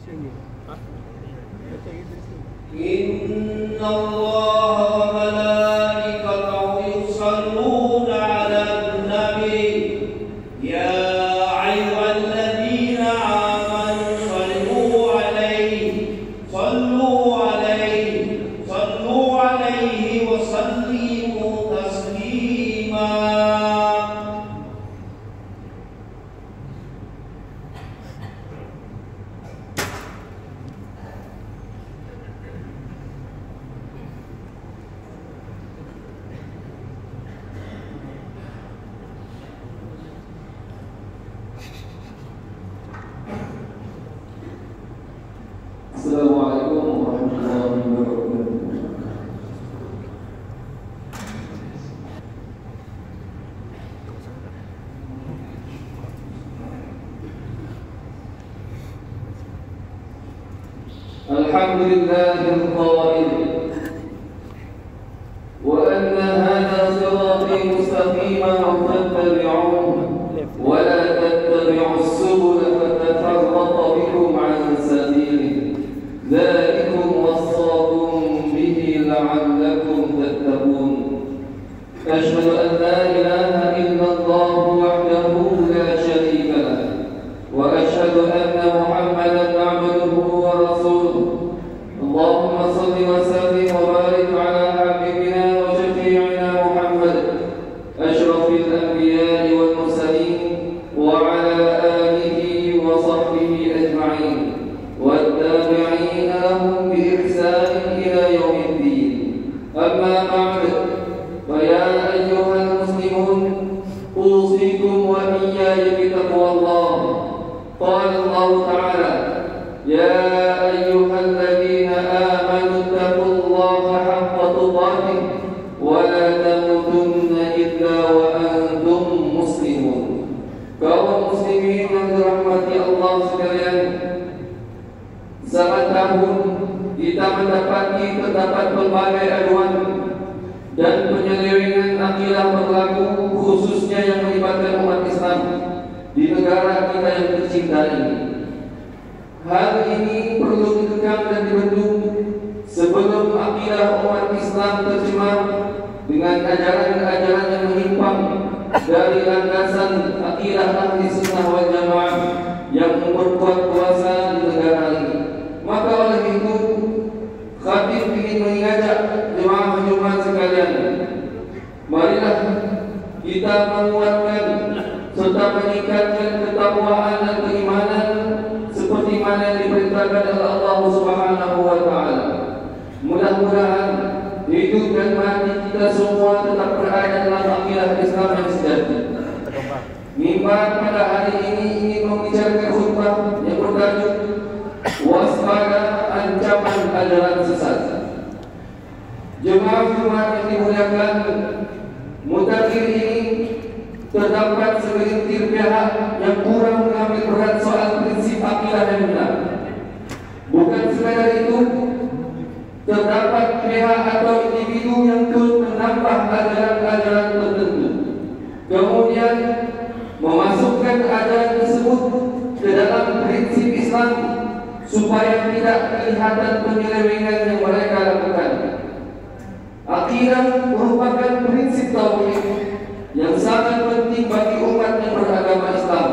sini. Hah? Baca di sini. Inna Allah wa malaikatahu yusalluna 'alan nabi ya ayyuhalladzina amanu sallu 'alaihi wa sallimu taslima. Assalamualaikum warahmatullahi wabarakatuh. Alhamdulillahil qail wa anna hadha sirati mustaqiman fattabi'uhu wa la tattabi'us subula fatafarraqa bikum 'an sabilihi. ذلكم وصاكم به لعلكم تتقون. أشهد أن لا إله إلا الله وحده لا شريك له وأشهد أن محمدا عبده ورسوله. اللهم صل وسلم وبارك على حبيبنا وشفيعنا محمد أشرف الأنبياء والمرسلين وعلى آله وصحبه أجمعين والتابعين لهم بإحسان إلى يوم الدين. أما بعد فيا أيها المسلمون أوصيكم وإياي بتقوى الله. قال الله تعالى يا أيها الذين آمنوا اتقوا الله حق تقاته ولا تموتن إلا وأنتم مسلمون. Kaum muslimin yang dirahmati Allah sekalian, zaman tahun kita mendapati terdapat berbagai aduan dan penyelewengan akidah berlaku, khususnya yang melibatkan umat Islam di negara kita yang tercinta ini. Hal ini perlu dikekang dan dibendung sebelum akidah umat Islam tercemar dengan ajaran-ajaran yang menyimpang dari landasan akidah ahli sunnah wal jamaah yang memperkuat kuasa di negara ini. Maka oleh itu, khatib ingin mengajak jemaah-jemaah sekalian, marilah kita menguatkan serta meningkatkan ketakwaan dan keimanan seperti mana yang diperintahkan oleh Allah Subhanahu wa taala. Mudah-mudahan hidup dan mati kita semua tetap berada dalam akidah Islam yang sejati. Mimbar pada hari ini ingin membicarakan khutbah yang bertajuk waspada ancaman ajaran sesat. Jemaah-jemaah yang dimuliakan, mutakhir ini terdapat segelintir pihak yang kurang mengambil berat soal prinsip akidah yang benar. Bukan sekadar itu, terdapat pihak atau individu yang terus menambah ajaran-ajaran tertentu, kemudian memasukkan ajaran tersebut ke dalam prinsip Islam supaya tidak kelihatan penyelewengan yang mereka lakukan. Akidah merupakan prinsip tauhid yang sangat penting bagi umat yang beragama Islam.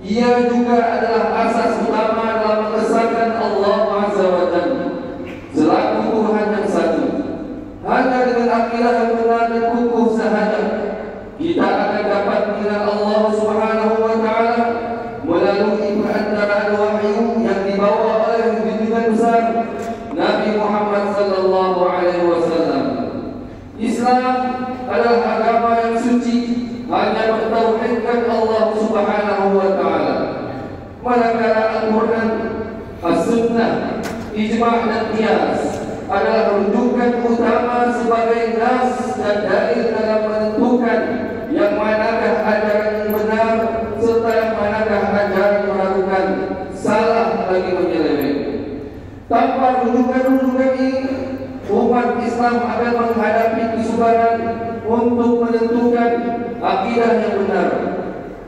Ia juga adalah asas utama dalam mengesahkan Allah Azza wa Jalla selaku Tuhan yang satu. Hanya dengan akidah yang benar dan kukuh sahaja kita akan dapat mengenal Allah Subhanahu wa taala melalui perantaraan wahyu yang dibawa oleh junjungan besar Nabi Muhammad sallallahu alaihi wasallam. Islam adalah agama yang suci, hanya mentauhidkan Allah Subhanahu wa taala. Manakala Al-Qur'an, As-Sunnah, Ijma' dan Qiyas adalah rujukan utama sebagai nas dan dalil dalam menentukan yang manakah ajaran yang benar serta yang manakah ajaran yang melakukan salah lagi menyeleweng. Tanpa rujukan-rujukan ini, umat Islam akan menghadapi kesukaran untuk menentukan akidah yang benar.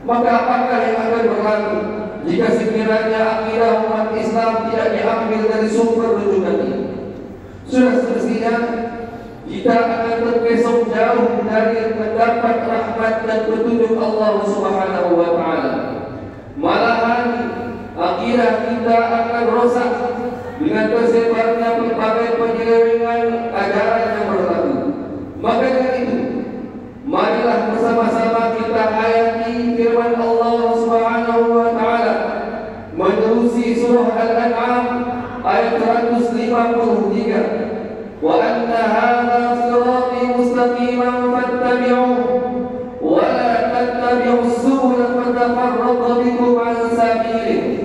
Maka apakah yang akan berlaku jika sekiranya akidah umat Islam tidak diambil dari sumber rujukan ini. Sudah semestinya kita akan terpesong jauh dari mendapat rahmat dan petunjuk Allah Subhanahu wa Ta'ala. Malahan akidah kita akan rosak dengan tersebarnya berbagai penyelewengan ajaran yang berlaku. Maka dengan itu, marilah bersama-sama kita hayati firman Allah Subhanahu wa Ta'ala menerusi surah Al-An'am ayat 153. Wa anna hadha sirati mustaqiman fattabi'uhu wa la tattabi'us subula fatafarraqa bikum 'an sabilihi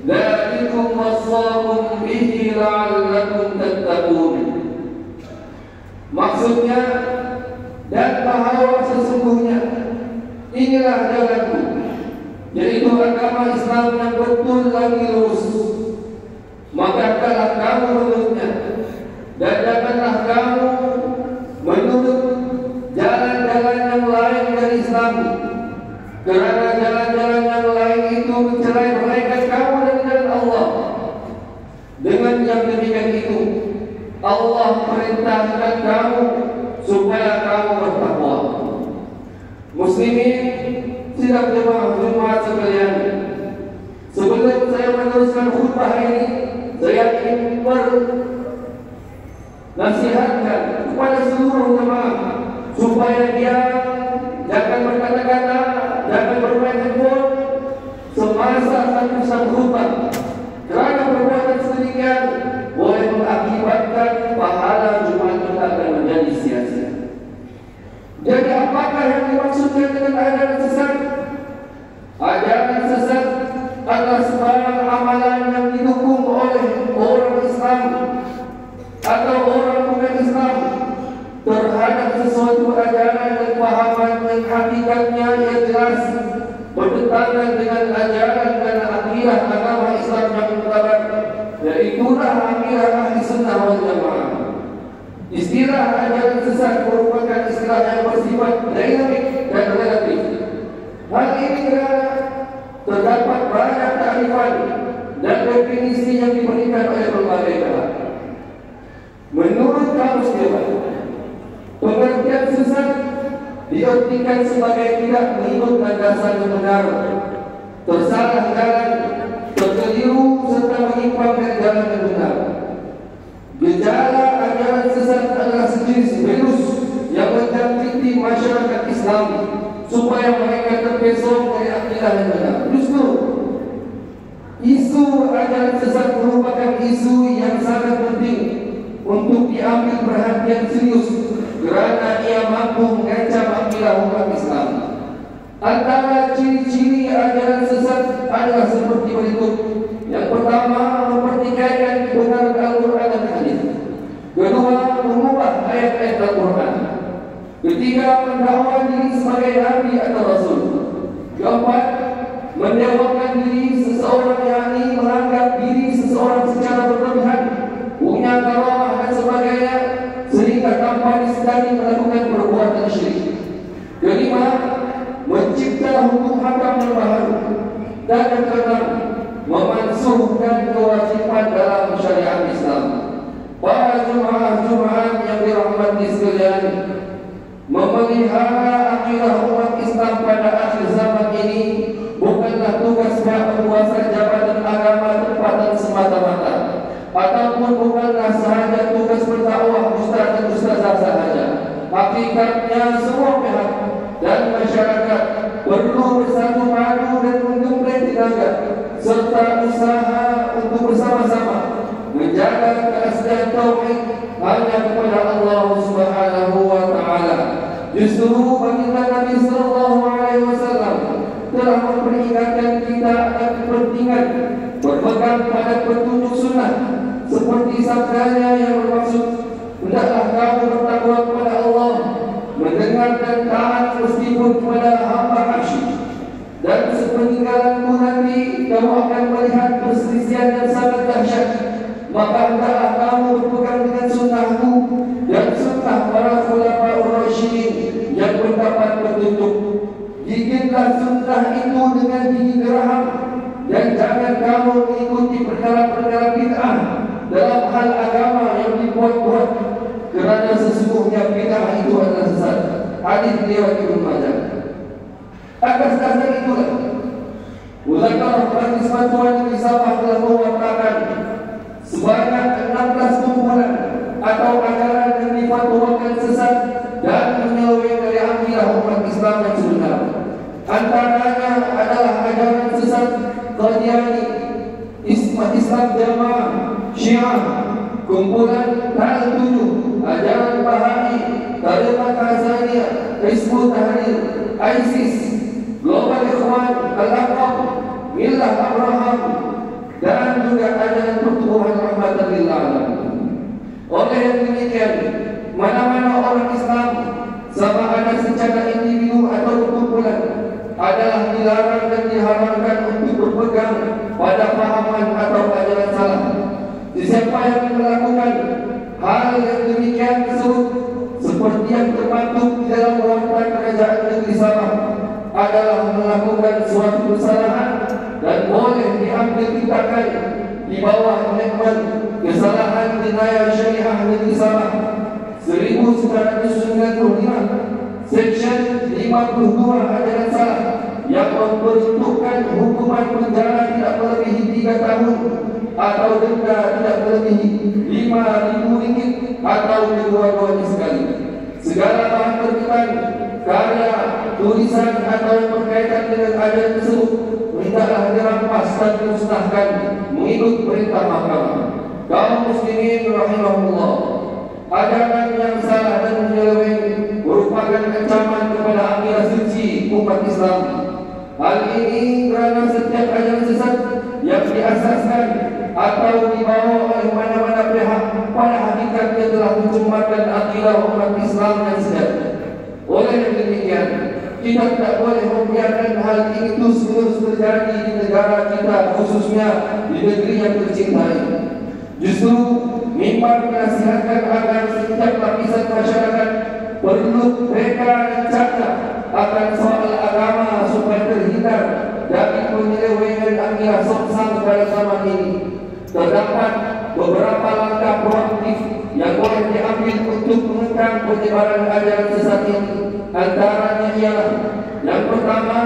dzalikum wassakum bihi la'allakum tattaqun. Maksudnya, dan bahawa sesungguhnya inilah jalanku, yaitu agama Islam yang betul lagi lurus. Maka hendaklah kamu menurutnya, dan janganlah kamu menurut jalan-jalan yang lain dari Islam, kerana jalan-jalan yang lain itu mencerai-beraikan kamu dari jalan Allah. Dengan yang demikian itu, Allah perintahkan kamu supaya kamu bertakwa. Muslimin, sidang jemaah Jumat sekalian, sebelum saya meneruskan khutbah ini, saya ingin nasihatkan kepada seluruh jemaah supaya dia jangan berkata-kata, jangan bermain handphone semasa sang khutbah, kerana perbuatan sedemikian boleh mengakibatkan pahala Jumat kita akan menjadi sia-sia. Jadi apakah yang dimaksudkan dengan ajaran sesat? Ajaran sesat adalah sebarang amalan yang didukung oleh orang Islam atau orang bukan Islam terhadap sesuatu ajaran dan pahaman yang hakikatnya yang jelas bertentangan dengan ajaran dan akidah agama Islam yang mutabar, yaitulah akidah ahli sunnah wal jamaah. Istilah ajaran sesat merupakan istilah yang bersifat dinamik dan relatif. Hal ini kerana terdapat banyak ta'rifan dan definisi yang diberikan oleh berbagai pihak. Menurut kamus dewan, pengertian sesat diartikan sebagai tidak mengikut landasan yang benar, tersalah jalan, terkeliru serta menyimpang dari jalan yang benar. Gejala ajaran sesat adalah sejenis virus yang menjangkiti masyarakat Islam supaya mereka terpesong dari akidah yang benar. Justru isu ajaran sesat merupakan isu yang sangat penting untuk diambil perhatian serius kerana ia mampu mengancam akidah umat Islam. Antara ciri-ciri ajaran sesat adalah seperti berikut. Yang pertama, mempertikaikan kebenaran Al-Quran dan Hadis. Kedua, mengubah ayat-ayat Al-Quran. Ketiga, mendakwa diri sebagai Nabi atau Rasul. Keempat, mendewakan diri seseorang, yakni menganggap diri seseorang secara berlebihan, punya karamah dan sebagainya, sehingga tanpa disedari melakukan perbuatan syirik. Kelima, mencipta hukum hakam yang baru. Dan yang keenam, memansuhkan kewajiban dalam syariat Islam. Para jemaah-jemaah yang dirahmati sekalian, memelihara akidah umat Islam pada akhir zaman ini bukanlah tugas pihak berkuasa jabatan agama tempatan semata-mata, ataupun bukanlah sahaja tugas berdakwah ustaz dan ustazah sahaja. Hakikatnya semua pihak dan masyarakat perlu bersatu padu dan menggembleng tenaga serta usaha untuk bersama-sama menjaga keaslian tauhid hanya kepada Allah Subhanahu wa Ta'ala. Justru baginda Nabi sallallahu alaihi wasallam telah memperingatkan kita akan kepentingan berpegang pada petunjuk sunnah, seperti sabdanya yang bermaksud, hendaklah kamu bertakwa kepada Allah, mendengar dan taat meskipun kepada hamba asyik. Dan sepeninggalanku nanti kamu akan melihat perselisihan yang sangat dahsyat. Maka hendaklah kamu berpegang dengan sunnahku dan sunnah para khulafaur rasyidin yang mendapat petunjuk. Gigitlah sunnah itu dengan gigi geraham dan jangan kamu mengikuti perkara-perkara bid'ah dalam hal agama yang dibuat-buat, kerana sesungguhnya bid'ah itu adalah sesat. Hadis riwayat Ibnu Majah. Atas dasar itulah Muzakarah Majelis Fatwa Negeri Sabah telah mewartakan sebanyak 16 kumpulan atau ajaran yang difatwakan sesat dan menyeleweng dari akidah umat Islam yang sebenar. Antaranya adalah ajaran sesat Qadiani, Islam Jamaah, Syiah, kumpulan Tal-7, ajaran Bahai, Tariqat Hazaniyah, Hizbut Tahrir, ISIS, Global Ikhwan, Al-Aqab, Millah Abraham, dan juga ajaran pertubuhan rahmatan lil alamin. Oleh yang demikian, mana-mana orang Islam, sama ada secara individu atau kumpulan, adalah dilarang dan diharamkan untuk berpegang pada pahaman atau ajaran salah. Siapa yang melakukan hal yang demikian tersebut, seperti yang termaktub di dalam Peraturan Kerajaan Negeri Sabah, adalah melakukan suatu kesalahan dan boleh diambil tindakan di bawah nikmat kesalahan Dinayah Syariah Negeri Sabah 1995 Section 52 ajaran salah yang memperuntukkan hukuman penjara tidak melebihi 3 tahun atau denda tidak melebihi RM5.000 atau kedua-duanya sekali. Segala bahan terbitan, karya, tulisan atau yang berkaitan dengan ajaran tersebut hendaklah dirampas dan dimusnahkan mengikut perintah mahkamah. Kaum muslimin rahimahullah, ajaran yang salah dan menyeleweng merupakan ancaman kepada akidah suci umat Islam. Hal ini kerana setiap ajaran sesat yang diasaskan atau dibawa oleh mana-mana pihak pada hakikatnya telah mencemarkan akidah umat Islam yang sejati. Oleh yang demikian, kita tidak boleh membiarkan hal ini terus-menerus terjadi di negara kita, khususnya di negeri yang tercintai. Justru mimbar menasihatkan agar setiap lapisan masyarakat perlu mereka dan cakap akan soal agama supaya terhindar dari penyelewengan akidah soksang pada zaman ini. Terdapat beberapa langkah proaktif yang boleh diambil untuk mengekang penyebaran ajaran sesat ini. Antaranya ialah yang pertama,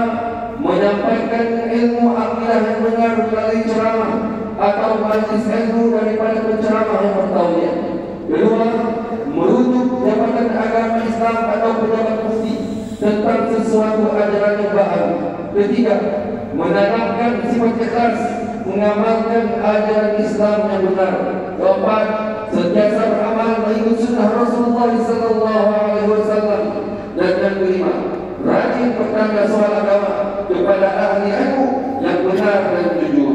menyampaikan ilmu akidah yang benar melalui ceramah atau majlis ilmu daripada penceramah yang bertauhid. Kedua, merujuk jabatan agama Islam atau pejabat mufti tentang sesuatu ajaran yang baru. Ketiga, menanamkan sifat ikhlas mengamalkan ajaran Islam yang benar. Keempat, sentiasa beramal mengikut sunnah Rasulullah SAW. Dan yang kelima, rajin bertanya soal agama kepada ahli ilmu yang benar dan jujur.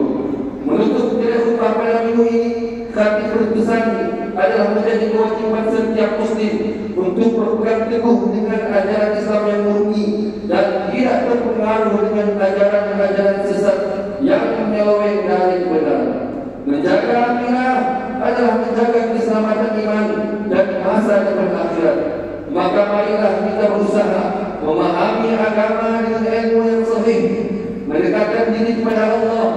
Menutup dari khutbah pada minggu ini, khatib berpesan adalah menjadi kewajiban setiap muslim untuk berpegang teguh dengan ajaran Islam yang murni dan tidak terpengaruh dengan ajaran-ajaran sesat yang menyeleweng dari kebenaran. Menjaga akidah adalah menjaga keselamatan iman dan masa depan akhirat. Maka marilah kita berusaha memahami agama dengan ilmu yang sahih, mendekatkan diri kepada Allah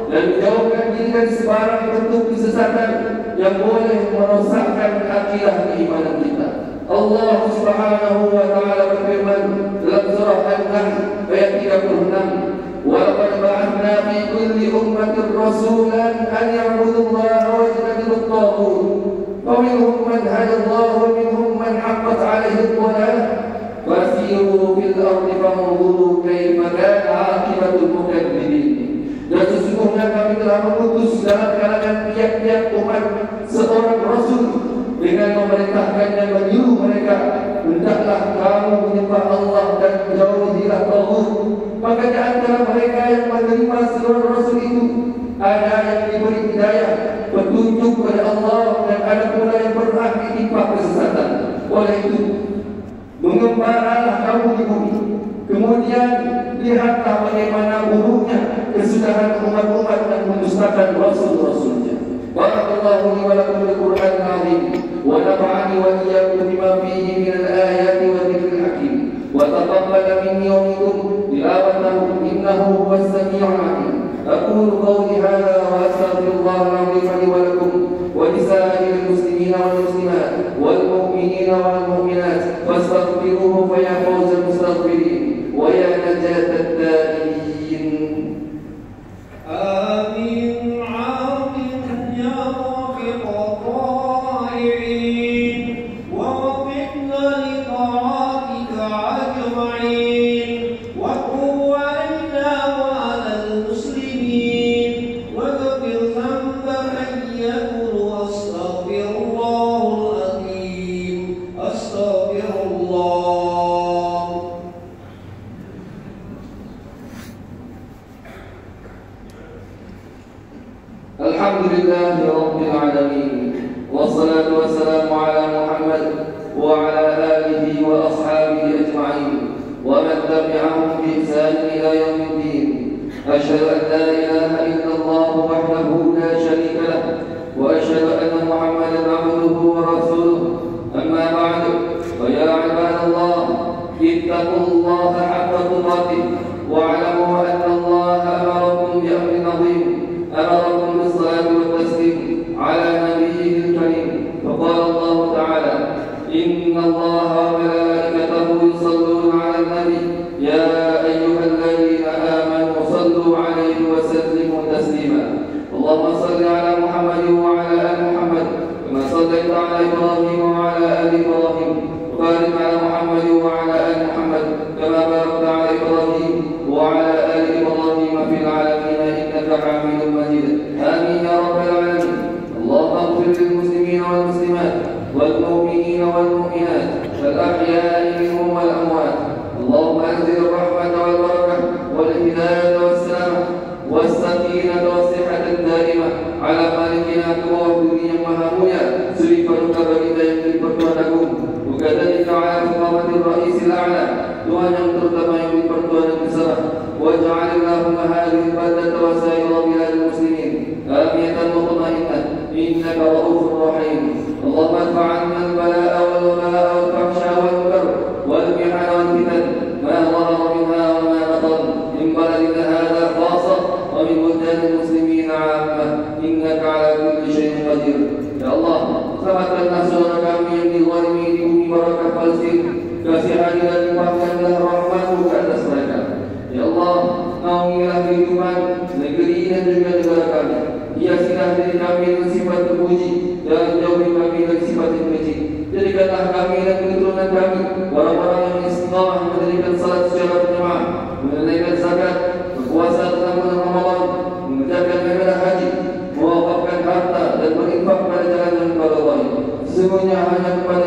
dan menjauhkan diri dari sebarang bentuk kesesatan yang boleh merosakkan akidah keimanan kita. Allah Subhanahu wa taala berfirman dalam surah An-Nahl ayat 36, "Wa laqad ba'athna fi kulli ummatin rasulan an ya'budu Allaha wa yajtanibu at-taghut. Faminhum man hada Allah wa minhum man haqqat 'alaihi ad-dhalalah. Fasiru fil ardi fanzuru kaifa kana 'aqibatul mukadzibin." Dan sesungguhnya kami telah mengutus dalam kalangan tiap-tiap umat seorang rasul dengan memerintahkan dan menyuruh mereka, hendaklah kamu menyembah Allah dan jauhilah taghut. Maka di antara mereka yang menerima seluruh rasul itu ada yang diberi hidayah, petunjuk oleh Allah, dan ada pula yang berhak ditimpa kesesatan. Oleh itu, mengembaralah kamu di bumi, kemudian lihatlah bagaimana buruknya kesudahan umat-umat yang mendustakan rasul-rasulnya. Barakallahu li wa lakum bil Qur'anil azim wa nafa'ani wa iyyakum bima fihi min al-ayati wa dhikril hakim wa taqabbal minni wa minkum tilawatahu innahu huwas sami'ul 'alim. Aqulu qawli hadha wa astaghfirullah Alhamdulillahi Rabbil Alamin. Wassalatu wassalamu ala Muhammad wa ala alihi wa ashabihi ajma'in wa man tabi'ahum bi ihsan ila yaumiddin. Asyhadu an la ilaha illallah wahdahu la syarika lah wa asyhadu anna Muhammadan abduhu wa rasuluh. Amma ba'du, fa ya ibadallah, ittaqullaha haqqa tuqatih wa'lamu anna Allaha amarakum bi amrin 'azim. أمركم بالصلاة والتسليم على نبيه الكريم، فقال الله تعالى: إن الله وملائكته يصلون على النبي يا أيها الذين آمنوا صلوا عليه وسلموا تسليما. اللهم صل على محمد وعلى آل محمد كما صليت على إبراهيم وعلى آل إبراهيم، وبارك على محمد وعلى آل محمد كما باركت على إبراهيم وعلى آل إبراهيم في العالمين إنك حميد مجيد. آمين يا رب العالمين. اللهم اغفر للمسلمين والمسلمات والمؤمنين والمؤمنات الأحياء منهم والأموات. اللهم أنزل الرحمة والبركة والهداية والسلامة والسكينة والصحة الدائمة على مالكنا ووحده yang maha mulia Suri Paduka Baginda yang dipertuan agung, وكذلك على فخامة الرئيس الأعلى Tuhan yang terutama yang dipertuan yang besar. واجعل اللهم هذه البلدة وسائر بلاد المسلمين آمنة مطمئنة إنك رؤوف رحيم. اللهم ادفع عنا البلاء والوباء والفحشاء والمنكر والمحن والفتن ما ظهر منها وما بطن من بلدنا هذا خاصة ومن بلدان المسلمين عامة إنك على كل شيء قدير. Ya Allah, selamatkanlah saudara kami yang dizalimi di bumi barakah Palestina. Kasihani dan limpahkanlah rahmat-Mu ke atas mereka. Ya Allah, naungilah kehidupan negeri dan juga negara kami. Hiasilah diri kami dengan sifat terpuji dan jauhi kami dari sifat yang keji. Jadikanlah kami dan keturunan kami orang-orang yang istiqamah mendirikan salat secara berjamaah, menunaikan zakat, berpuasa dalam bulan Ramadan, mengerjakan ibadah haji, mewakafkan harta dan berinfak pada jalan yang Allah. Sesungguhnya hanya kepada